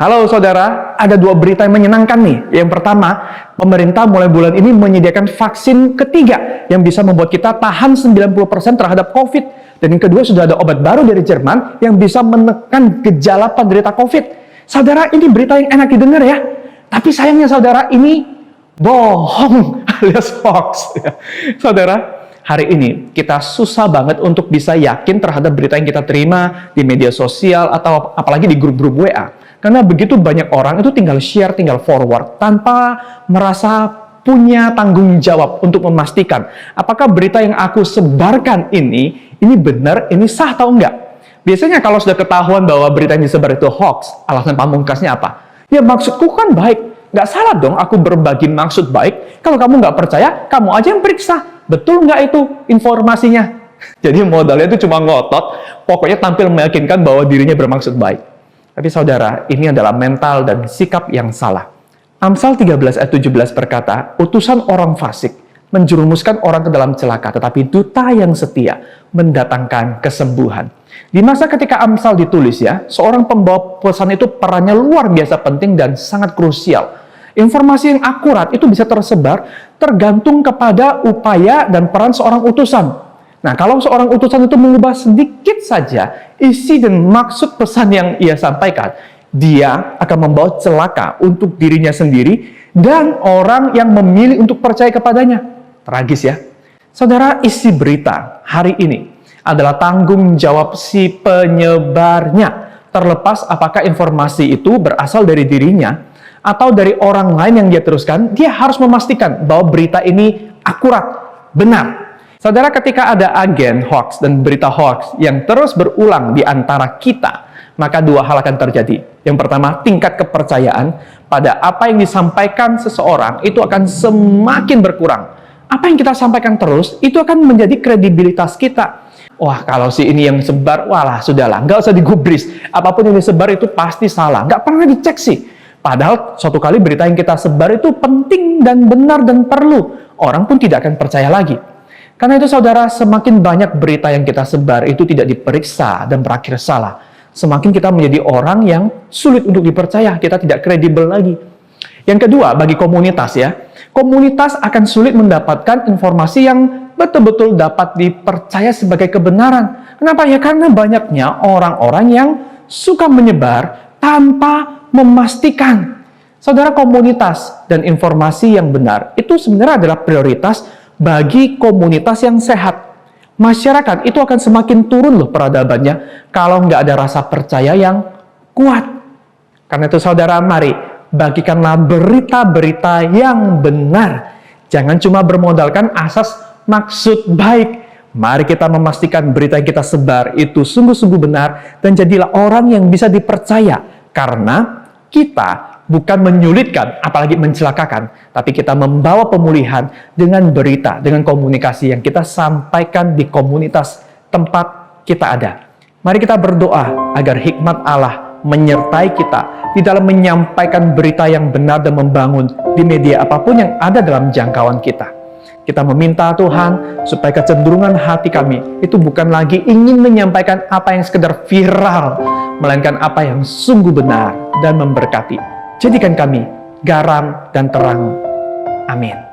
Halo saudara, ada dua berita yang menyenangkan nih. Yang pertama, pemerintah mulai bulan ini menyediakan vaksin ketiga yang bisa membuat kita tahan 90% terhadap COVID. Dan yang kedua, sudah ada obat baru dari Jerman yang bisa menekan gejala penderita COVID. Saudara, ini berita yang enak didengar ya. Tapi sayangnya saudara, ini bohong alias hoax. Saudara, hari ini kita susah banget untuk bisa yakin terhadap berita yang kita terima di media sosial atau apalagi di grup-grup WA. Karena begitu banyak orang itu tinggal share, tinggal forward tanpa merasa punya tanggung jawab untuk memastikan apakah berita yang aku sebarkan ini benar, ini sah atau enggak. Biasanya kalau sudah ketahuan bahwa berita yang disebar itu hoax, alasan pamungkasnya apa? Ya maksudku kan baik, nggak salah dong aku berbagi maksud baik. Kalau kamu nggak percaya, kamu aja yang periksa. Betul nggak itu informasinya? Jadi modalnya itu cuma ngotot, pokoknya tampil meyakinkan bahwa dirinya bermaksud baik. Tapi saudara, ini adalah mental dan sikap yang salah. Amsal 13 ayat 17 berkata, utusan orang fasik menjerumuskan orang ke dalam celaka, tetapi duta yang setia mendatangkan kesembuhan. Di masa ketika Amsal ditulis ya, seorang pembawa pesan itu perannya luar biasa penting dan sangat krusial. Informasi yang akurat itu bisa tersebar tergantung kepada upaya dan peran seorang utusan. Nah, kalau seorang utusan itu mengubah sedikit saja isi dan maksud pesan yang ia sampaikan, dia akan membawa celaka untuk dirinya sendiri dan orang yang memilih untuk percaya kepadanya. Tragis ya. Saudara, isi berita hari ini adalah tanggung jawab si penyebarnya. Terlepas apakah informasi itu berasal dari dirinya atau dari orang lain yang dia teruskan, dia harus memastikan bahwa berita ini akurat, benar. Saudara, ketika ada agen hoax dan berita hoax yang terus berulang di antara kita, maka dua hal akan terjadi. Yang pertama, tingkat kepercayaan pada apa yang disampaikan seseorang itu akan semakin berkurang. Apa yang kita sampaikan terus, itu akan menjadi kredibilitas kita. Wah, kalau si ini yang sebar, walah, sudahlah, nggak usah digubris. Apapun yang disebar itu pasti salah. Nggak pernah dicek sih. Padahal suatu kali berita yang kita sebar itu penting dan benar dan perlu. Orang pun tidak akan percaya lagi. Karena itu saudara, semakin banyak berita yang kita sebar itu tidak diperiksa dan berakhir salah. Semakin kita menjadi orang yang sulit untuk dipercaya, kita tidak kredibel lagi. Yang kedua, bagi komunitas ya, komunitas akan sulit mendapatkan informasi yang betul-betul dapat dipercaya sebagai kebenaran. Kenapa? Ya karena banyaknya orang-orang yang suka menyebar tanpa memastikan. Saudara, komunitas dan informasi yang benar itu sebenarnya adalah prioritas bagi komunitas yang sehat. Masyarakat itu akan semakin turun loh peradabannya kalau nggak ada rasa percaya yang kuat. Karena itu saudara, mari bagikanlah berita-berita yang benar. Jangan cuma bermodalkan asas maksud baik. Mari kita memastikan berita yang kita sebar itu sungguh-sungguh benar dan jadilah orang yang bisa dipercaya. Karena kita bukan menyulitkan, apalagi mencelakakan, tapi kita membawa pemulihan dengan berita, dengan komunikasi yang kita sampaikan di komunitas tempat kita ada. Mari kita berdoa agar hikmat Allah menyertai kita di dalam menyampaikan berita yang benar dan membangun di media apapun yang ada dalam jangkauan kita. Kita meminta Tuhan supaya kecenderungan hati kami itu bukan lagi ingin menyampaikan apa yang sekedar viral, melainkan apa yang sungguh benar dan memberkati. Jadikan kami garam dan terang. Amin.